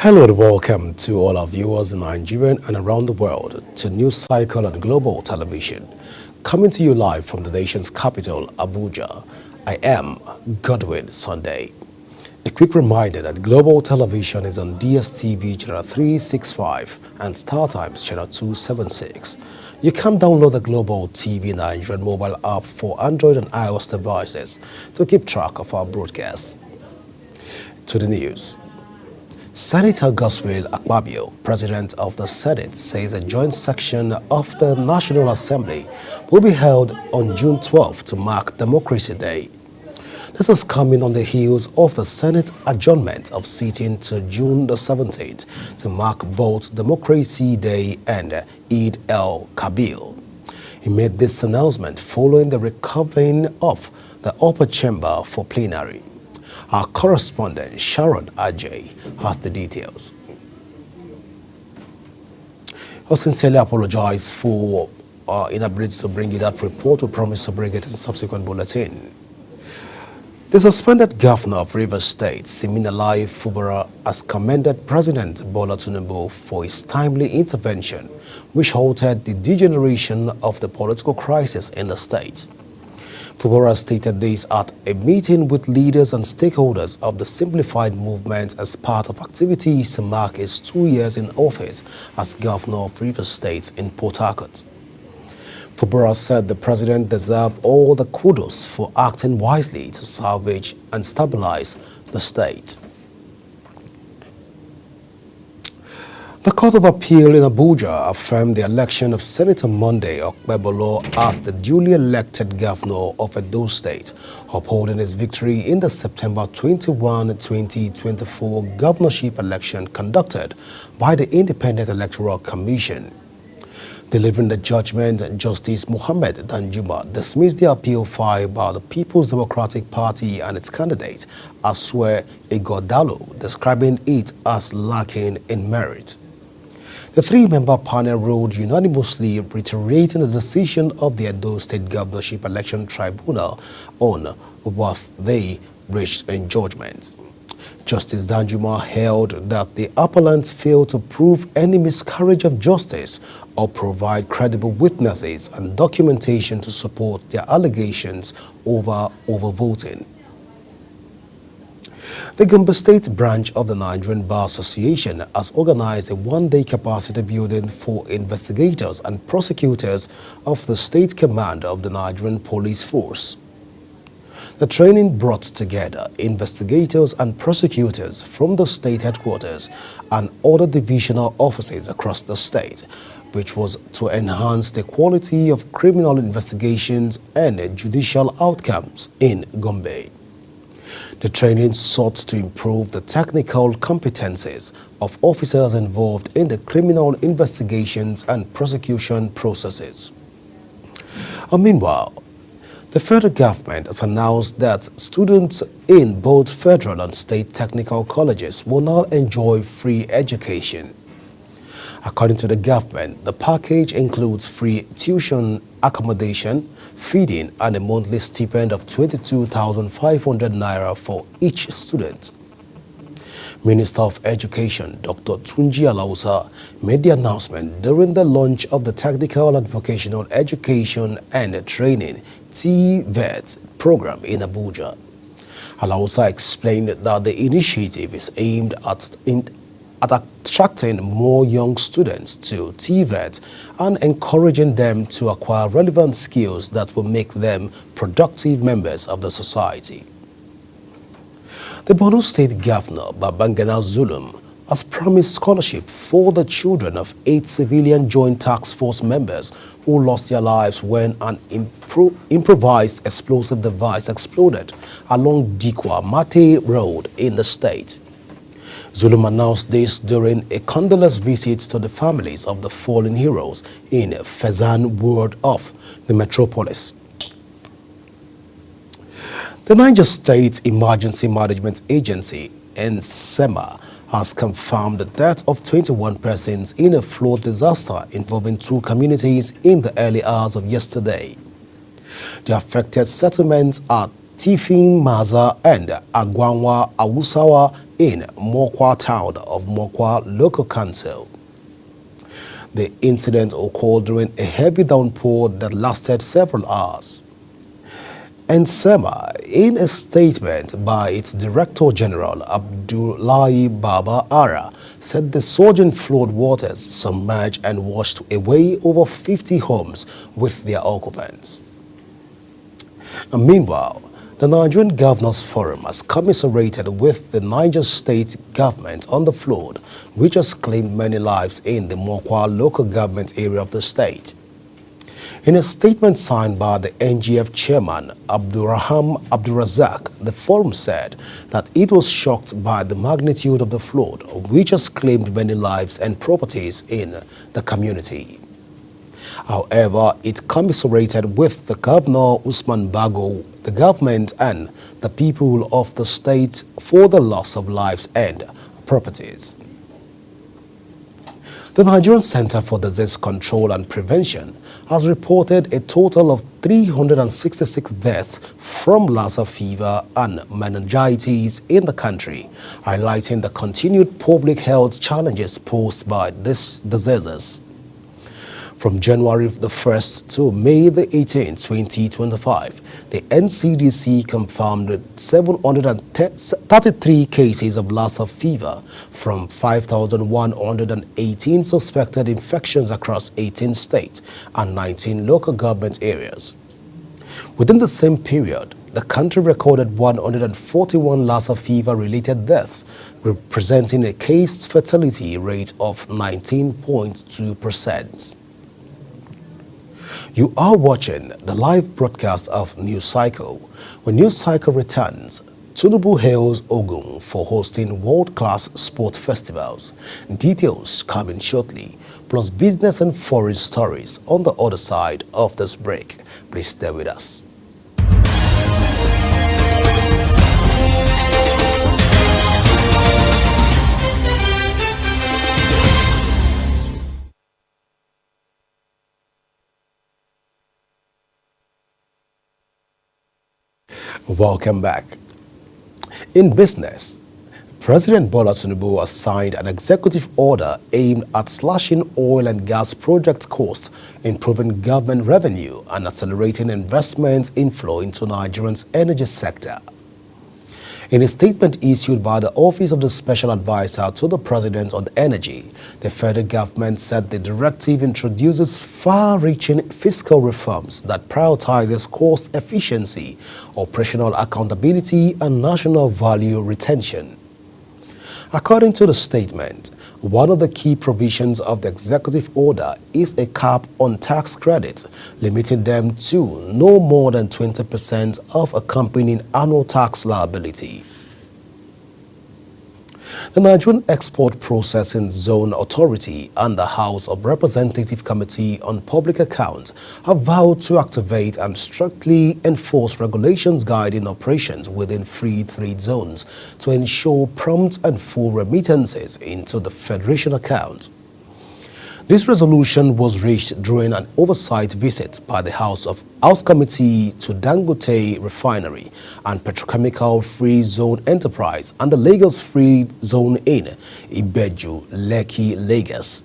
Hello and welcome to all our viewers in Nigeria and around the world to News Cycle on Global Television. Coming to you live from the nation's capital, Abuja, I am Godwin Sunday. A quick reminder that Global Television is on DSTV channel 365 and StarTimes channel 276. You can download the Global TV Nigerian mobile app for Android and iOS devices to keep track of our broadcasts. To the news. Senator Godswill Akpabio, President of the Senate, says a joint session of the National Assembly will be held on June 12 to mark Democracy Day. This is coming on the heels of the Senate adjournment of sitting to June the 17th to mark both Democracy Day and Eid el-Kabir. He made this announcement following the recovering of the upper chamber for plenary. Our correspondent Sharon Ajay has the details. I sincerely apologize for our inability to bring you that report. We promise to bring it in subsequent bulletin. The suspended governor of Rivers State, Siminalayi Fubara, has commended President Bola Tinubu for his timely intervention, which halted the degeneration of the political crisis in the state. Fubara stated this at a meeting with leaders and stakeholders of the Simplified Movement as part of activities to mark his 2 years in office as governor of Rivers State in Port Harcourt. Fubara said the president deserved all the kudos for acting wisely to salvage and stabilize the state. The Court of Appeal in Abuja affirmed the election of Senator Monday Okpebolo as the duly elected governor of Edo State, upholding his victory in the September 21, 2024 governorship election conducted by the Independent Electoral Commission. Delivering the judgment, Justice Mohammed Danjuma dismissed the appeal filed by the People's Democratic Party and its candidate, Asue Ighodalo, describing it as lacking in merit. The three-member panel ruled unanimously, reiterating the decision of the Edo State Governorship Election Tribunal on what they reached in judgment. Justice Danjuma held that the appellants failed to prove any miscarriage of justice or provide credible witnesses and documentation to support their allegations over overvoting. The Gombe State branch of the Nigerian Bar Association has organized a one-day capacity building for investigators and prosecutors of the State Command of the Nigerian Police Force. The training brought together investigators and prosecutors from the state headquarters and other divisional offices across the state, which was to enhance the quality of criminal investigations and judicial outcomes in Gombe. The training sought to improve the technical competencies of officers involved in the criminal investigations and prosecution processes. Meanwhile, the federal government has announced that students in both federal and state technical colleges will now enjoy free education. According to the government, the package includes free tuition, accommodation, feeding, and a monthly stipend of 22,500 naira for each student. Minister of Education, Dr. Tunji Alausa, made the announcement during the launch of the Technical and Vocational Education and Training (TVET) program in Abuja. Alausa explained that the initiative is aimed at attracting more young students to TVET and encouraging them to acquire relevant skills that will make them productive members of the society. The Borno State Governor, Babangana Zulum, has promised scholarship for the children of 8 civilian Joint Task Force members who lost their lives when an improvised explosive device exploded along Dikwa Mate Road in the state. Zulum announced this during a condolence visit to the families of the fallen heroes in Fezan ward of the metropolis. The Niger State Emergency Management Agency, NSEMA, has confirmed the death of 21 persons in a flood disaster involving 2 communities in the early hours of yesterday. The affected settlements are Tifin Maza and Agwanwa Awusawa in Mokwa town of Mokwa Local Council. The incident occurred during a heavy downpour that lasted several hours. And SEMA, in a statement by its Director General Abdullahi Baba Ara, said the surging flood waters submerged and washed away over 50 homes with their occupants. And meanwhile, the Nigerian Governors Forum has commiserated with the Niger State government on the flood, which has claimed many lives in the Mokwa local government area of the state. In a statement signed by the NGF chairman, Abdurrahman Abdurazak, the forum said that it was shocked by the magnitude of the flood, which has claimed many lives and properties in the community. However, it commiserated with the Governor Usman Bago, the government and the people of the state for the loss of lives and properties. The Nigerian Center for Disease Control and Prevention has reported a total of 366 deaths from Lassa fever and meningitis in the country, highlighting the continued public health challenges posed by these diseases. From January the 1st to May the 18th, 2025, the NCDC confirmed 733 cases of Lassa fever from 5,118 suspected infections across 18 states and 19 local government areas. Within the same period, the country recorded 141 Lassa fever-related deaths, representing a case fatality rate of 19.2%. You are watching the live broadcast of News Cycle. When News Cycle returns, Tinubu hails Ogun for hosting world-class sport festivals. Details coming shortly, plus business and foreign stories on the other side of this break. Please stay with us. Welcome back. In business, President Bola Tinubu has signed an executive order aimed at slashing oil and gas project costs, improving government revenue, and accelerating investment inflow into Nigeria's energy sector. In a statement issued by the Office of the Special Advisor to the President on Energy, the federal government said the directive introduces far-reaching fiscal reforms that prioritizes cost efficiency, operational accountability, and national value retention. According to the statement, one of the key provisions of the executive order is a cap on tax credits, limiting them to no more than 20% of accompanying annual tax liability. The Nigerian Export Processing Zone Authority and the House of Representatives Committee on Public Accounts have vowed to activate and strictly enforce regulations guiding operations within free trade zones to ensure prompt and full remittances into the Federation account. This resolution was reached during an oversight visit by the House Committee to Dangote Refinery and Petrochemical Free Zone Enterprise and the Lagos Free Zone in Ibeju, Lekki, Lagos.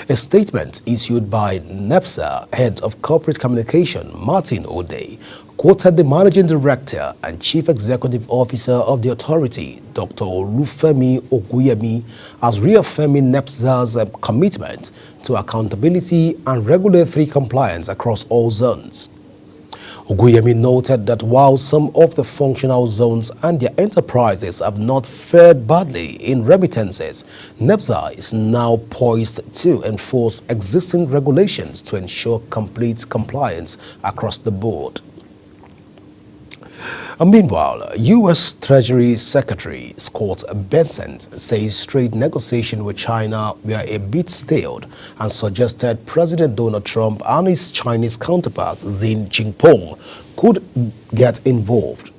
A statement issued by NEPSA Head of Corporate Communication, Martin O'Day, quoted the Managing Director and Chief Executive Officer of the authority, Dr. Olufemi Oguyemi, as reaffirming NEPSA's commitment to accountability and regulatory compliance across all zones. Oguyemi noted that while some of the functional zones and their enterprises have not fared badly in remittances, NEPSA is now poised to enforce existing regulations to ensure complete compliance across the board. Meanwhile, U.S. Treasury Secretary Scott Bessent says trade negotiations with China were a bit stale and suggested President Donald Trump and his Chinese counterpart Xi Jinping could get involved.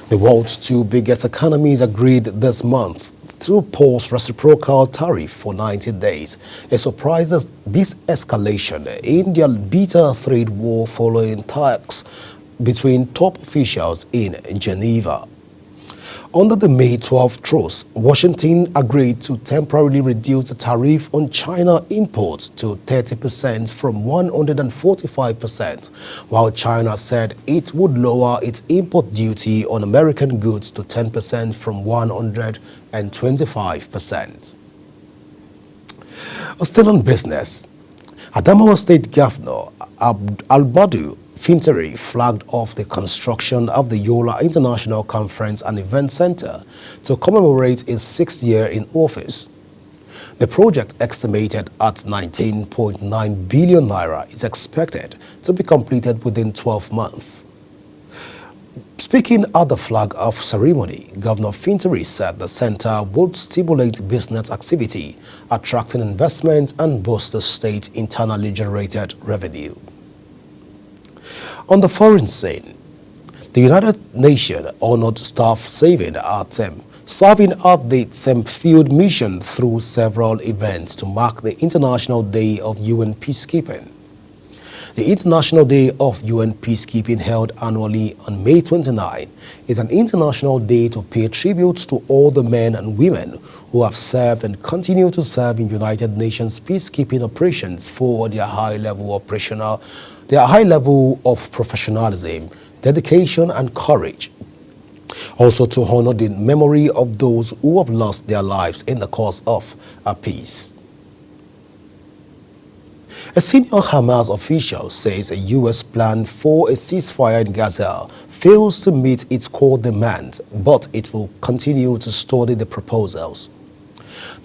The world's two biggest economies agreed this month to pause reciprocal tariff for 90 days. A surprise that this escalation in their bitter trade war following talks between top officials in Geneva. Under the May 12 truce, Washington agreed to temporarily reduce the tariff on China imports to 30% from 145%, while China said it would lower its import duty on American goods to 10% from 125%. Still on business, Adamawa State Governor Albadu Fintiri flagged off the construction of the Yola International Conference and Event Center to commemorate his 6th year in office. The project, estimated at 19.9 billion naira, is expected to be completed within 12 months. Speaking at the flag-off ceremony, Governor Fintiri said the center would stimulate business activity, attracting investment and boost the state's internally generated revenue. On the foreign scene, the United Nations honored staff serving at the same field mission through several events to mark the International Day of UN Peacekeeping. The International Day of UN Peacekeeping, held annually on May 29, is an international day to pay tribute to all the men and women who have served and continue to serve in United Nations peacekeeping operations for their high level of professionalism, dedication, and courage. Also to honor the memory of those who have lost their lives in the cause of peace. A senior Hamas official says a U.S. plan for a ceasefire in Gaza fails to meet its core demands, but it will continue to study the proposals.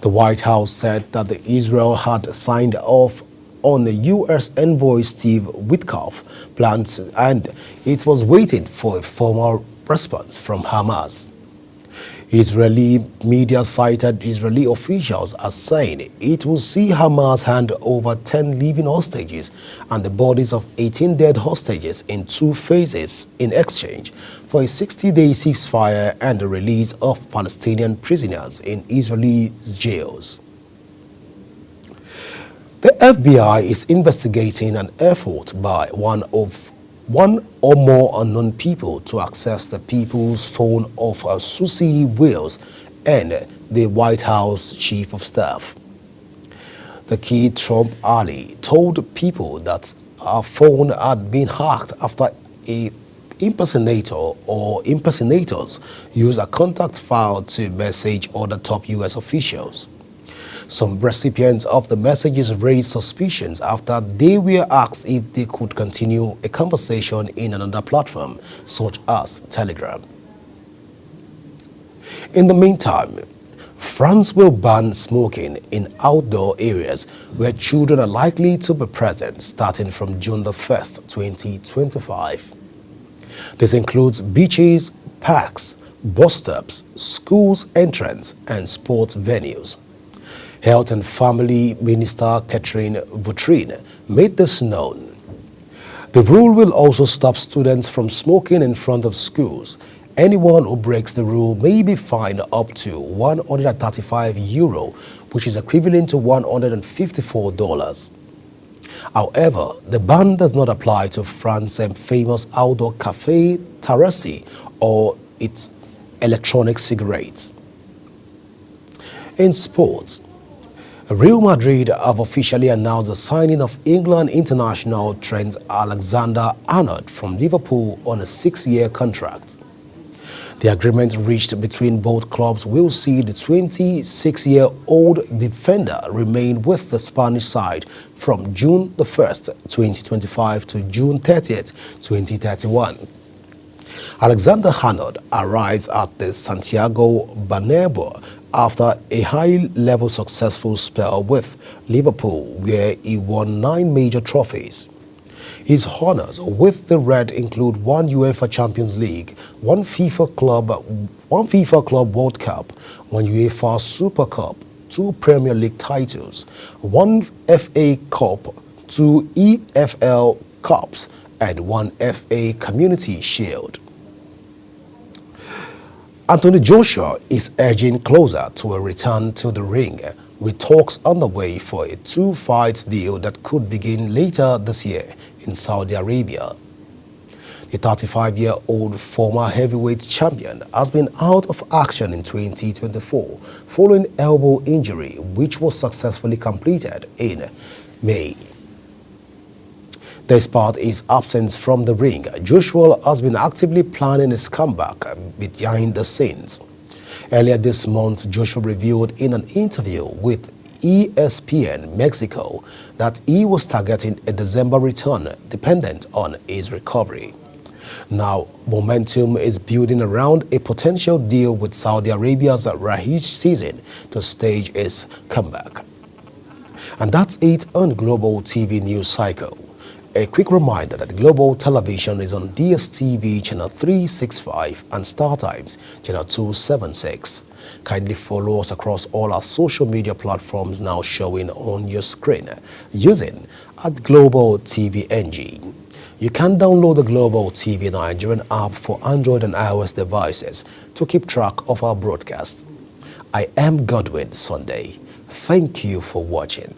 The White House said that Israel had signed off on the U.S. envoy Steve Witkoff plans, and it was waiting for a formal response from Hamas. Israeli media cited Israeli officials as saying it will see Hamas hand over 10 living hostages and the bodies of 18 dead hostages in 2 phases in exchange for a 60-day ceasefire and the release of Palestinian prisoners in Israeli jails. The FBI is investigating an effort by one or more unknown people to access the people's phone of Susie Wiles and the White House Chief of Staff. The key Trump ally told people that our phone had been hacked after a impersonator or impersonators used a contact file to message other top U.S. officials. Some recipients of the messages raised suspicions after they were asked if they could continue a conversation in another platform, such as Telegram. In the meantime, France will ban smoking in outdoor areas where children are likely to be present starting from June the 1st, 2025. This includes beaches, parks, bus stops, schools' entrance, and sports venues. Health and Family Minister Catherine Vautrin made this known. The rule will also stop students from smoking in front of schools. Anyone who breaks the rule may be fined up to €135, which is equivalent to $154. However, the ban does not apply to France's famous outdoor cafe Terrasse or its electronic cigarettes. In sports, Real Madrid have officially announced the signing of England international Trent Alexander-Arnold from Liverpool on a 6-year contract. The agreement reached between both clubs will see the 26-year-old defender remain with the Spanish side from June the 1st, 2025 to June 30th, 2031. Alexander-Arnold arrives at the Santiago Bernabeu after a high-level successful spell with Liverpool, where he won 9 major trophies. His honors with the Red include 1 UEFA Champions League, 1 FIFA Club World Cup, 1 UEFA Super Cup, 2 Premier League titles, 1 FA Cup, 2 EFL Cups, and 1 FA Community Shield. Anthony Joshua is edging closer to a return to the ring, with talks underway for a 2-fight deal that could begin later this year in Saudi Arabia. The 35-year-old former heavyweight champion has been out of action in 2024 following elbow injury, which was successfully completed in May. Despite his absence from the ring, Joshua has been actively planning his comeback behind the scenes. Earlier this month, Joshua revealed in an interview with ESPN Mexico that he was targeting a December return dependent on his recovery. Now, momentum is building around a potential deal with Saudi Arabia's Rashid Season to stage his comeback. And that's it on Global TV News Cycle. A quick reminder that Global Television is on DSTV channel 365 and StarTimes channel 276. Kindly follow us across all our social media platforms now showing on your screen using @Global TV NG. You can download the Global TV Nigerian app for Android and iOS devices to keep track of our broadcasts. I am Godwin Sunday. Thank you for watching.